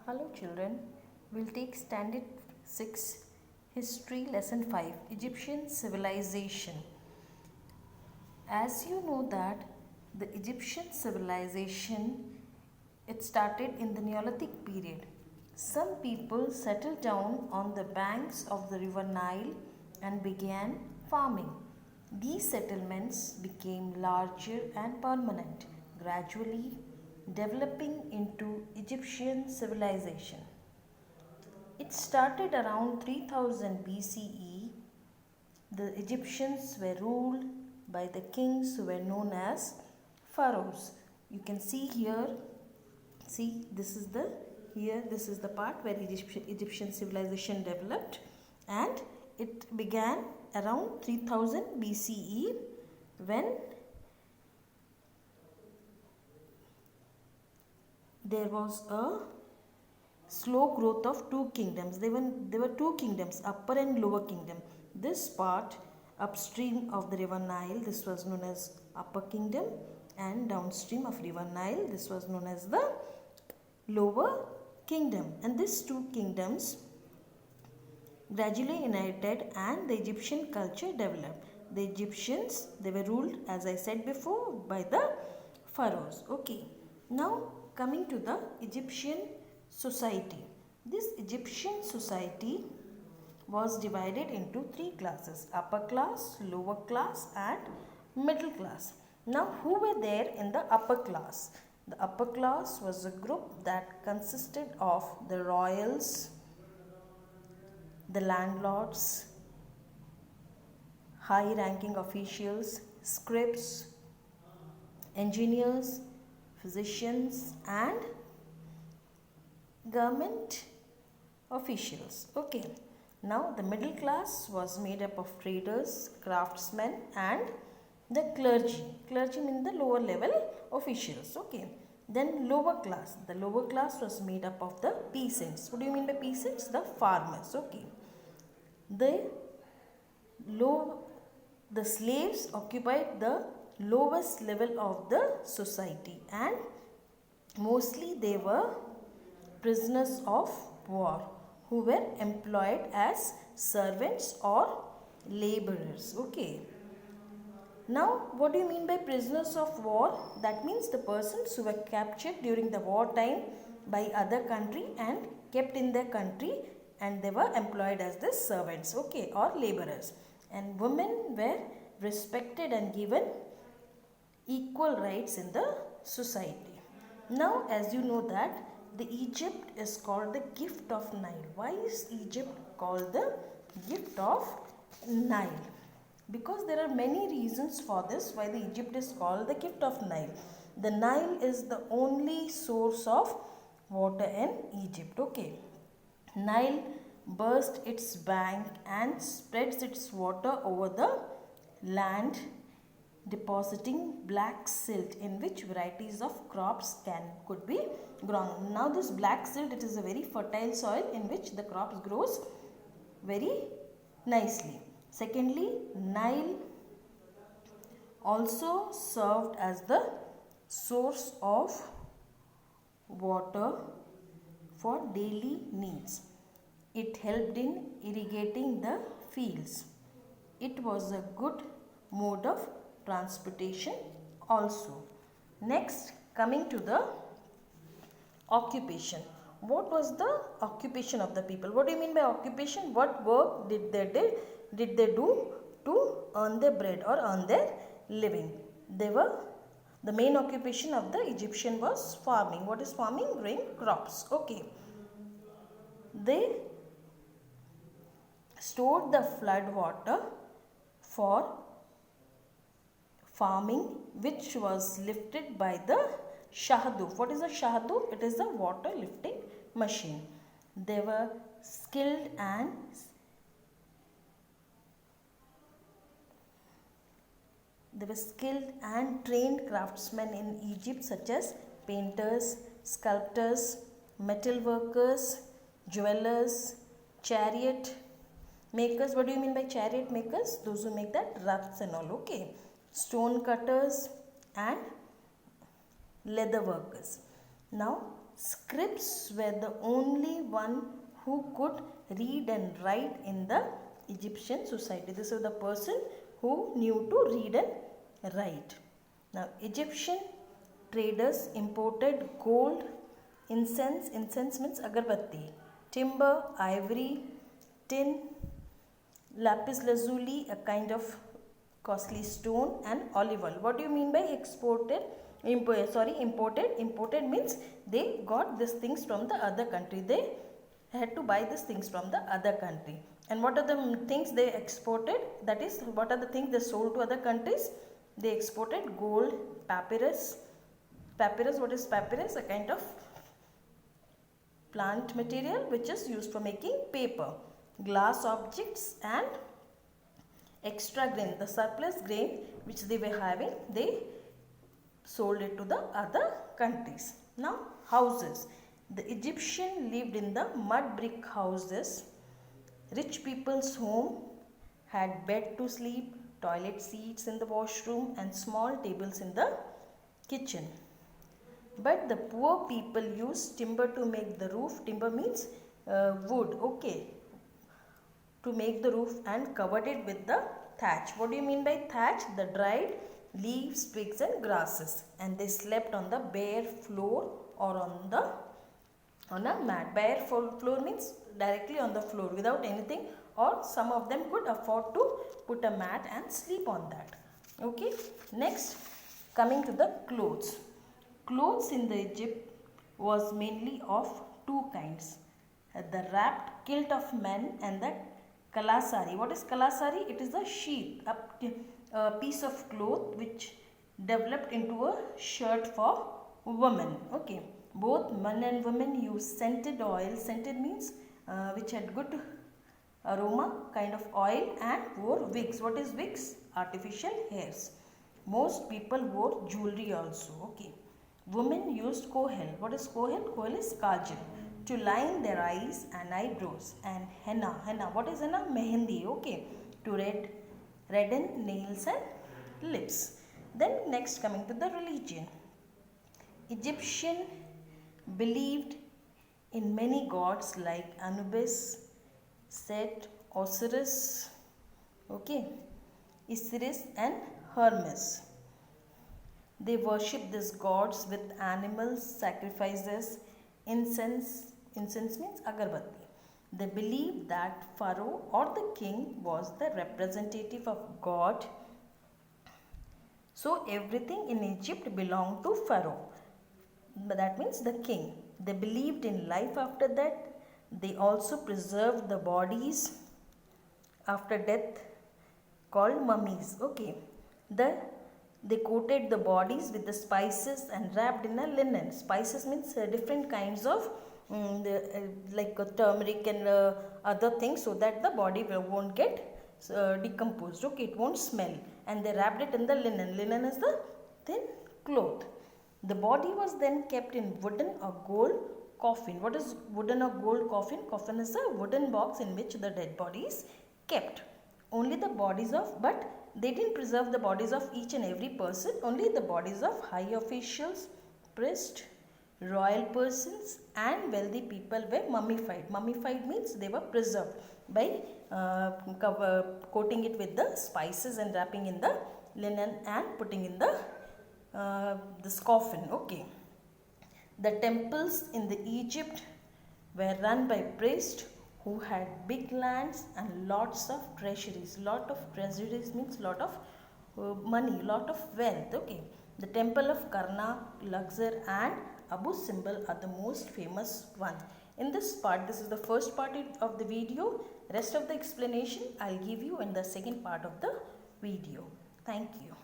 Hello children, we'll take standard 6 history lesson 5 Egyptian civilization. As you know that the Egyptian civilization it started in the Neolithic period. Some people settled down on the banks of the river Nile and began farming. These settlements became larger and permanent, gradually developing into Egyptian civilization. It started around 3000 BCE. The Egyptians were ruled by the kings who were known as pharaohs. You can see here, this is the part where Egyptian civilization developed, and it began around 3000 BCE when there was a slow growth of two kingdoms. There were two kingdoms, upper and lower kingdom. This part upstream of the river Nile, this was known as upper kingdom, and downstream of river Nile, this was known as the lower kingdom. And these two kingdoms gradually united and the Egyptian culture developed. The Egyptians, they were ruled, as I said before, by the pharaohs. Okay, now coming to the Egyptian society. This Egyptian society was divided into three classes: upper class, lower class and middle class. Now who were there in the upper class? The upper class was a group that consisted of the royals, the landlords, high ranking officials, scribes, engineers, physicians and government officials. Okay, now the middle class was made up of traders, craftsmen and the clergy. Clergy means the lower level officials. Okay, then lower class. The lower class was made up of the peasants. What do you mean by peasants? The farmers. Okay, the slaves occupied the lowest level of the society, and mostly they were prisoners of war who were employed as servants or laborers. Okay. Now, what do you mean by prisoners of war? That means the persons who were captured during the war time by other country and kept in their country, and they were employed as the servants, okay, or laborers. And women were respected and given equal rights in the society. Now, as you know that the Egypt is called the gift of Nile. Why is Egypt called the gift of Nile? Because there are many reasons for this why the Egypt is called the gift of Nile. The Nile is the only source of water in Egypt. Okay. Nile bursts its bank and spreads its water over the land, depositing black silt in which varieties of crops could be grown. Now this black silt, it is a very fertile soil in which the crops grows very nicely. Secondly, Nile also served as the source of water for daily needs. It helped in irrigating the fields. It was a good mode of transportation also. Next, coming to the occupation. What was the occupation of the people? What do you mean by occupation? What work did they do to earn their bread or earn their living? The main occupation of the Egyptian was farming. What is farming? Growing crops. Okay. They stored the flood water for farming, which was lifted by the Shahadu. What is a Shahadu? It is the water lifting machine. They were skilled and trained craftsmen in Egypt, such as painters, sculptors, metal workers, jewelers, chariot makers. What do you mean by chariot makers? Those who make that rafts and all. Okay. Stone cutters and leather workers. Now scripts were the only one who could read and write in the Egyptian society. This is the person who knew to read and write. Now, Egyptian traders imported gold, incense means agarbatti, timber, ivory, tin, lapis lazuli, a kind of costly stone, and olive oil. What do you mean by exported? Imported. Imported means they got these things from the other country. They had to buy these things from the other country. And what are the things they exported? That is, what are the things they sold to other countries? They exported gold, papyrus. Papyrus, what is papyrus? A kind of plant material which is used for making paper. Glass objects and extra grain, the surplus grain which they were having, they sold it to the other countries. Now, houses. The Egyptian lived in the mud brick houses. Rich people's home had bed to sleep, toilet seats in the washroom, and small tables in the kitchen. But the poor people used timber to make the roof. Timber means wood, okay, to make the roof, and covered it with the thatch. What do you mean by thatch? The dried leaves, twigs and grasses. And they slept on the bare floor or on a mat. Bare floor means directly on the floor without anything, or some of them could afford to put a mat and sleep on that. Okay. Next, coming to the clothes. Clothes in the Egypt was mainly of two kinds. The wrapped kilt of men and the kalasari. What is kalasari? It is a sheath, a piece of cloth which developed into a shirt for women. Okay. Both men and women use scented oil. Scented means which had good aroma, kind of oil, and wore wigs. What is wigs? Artificial hairs. Most people wore jewelry also. Okay. Women used kohel. What is kohel? Kohel is kajal, to line their eyes and eyebrows, and henna. Henna. What is henna? Mehendi. Okay. To redden nails and lips. Then next, coming to the religion. Egyptian believed in many gods like Anubis, Set, Osiris, okay, Isiris and Hermes. They worship these gods with animals, sacrifices, incense. Incense means agarbatti. They believe that Pharaoh or the king was the representative of God. So everything in Egypt belonged to Pharaoh. That means the king. They believed in life after that. They also preserved the bodies after death, called mummies. Okay. They coated the bodies with the spices and wrapped in a linen. Spices means different kinds of like turmeric and other things, so that the body won't get decomposed. Okay, it won't smell. And they wrapped it in the linen. Linen is the thin cloth. The body was then kept in wooden or gold coffin. What is wooden or gold coffin? Coffin is a wooden box in which the dead body is kept. Only the bodies of, but they didn't preserve the bodies of each and every person. Only the bodies of high officials, priests, royal persons and wealthy people were mummified. Mummified means they were preserved by coating it with the spices and wrapping in the linen and putting in the this coffin. Okay. The temples in the Egypt were run by priests who had big lands and lots of treasuries. Lot of treasuries means lot of money, lot of wealth. Okay. The temple of Karnak, Luxor and Abu Simbel are the most famous one. In this part, this is the first part of the video. Rest of the explanation I'll give you in the second part of the video. Thank you.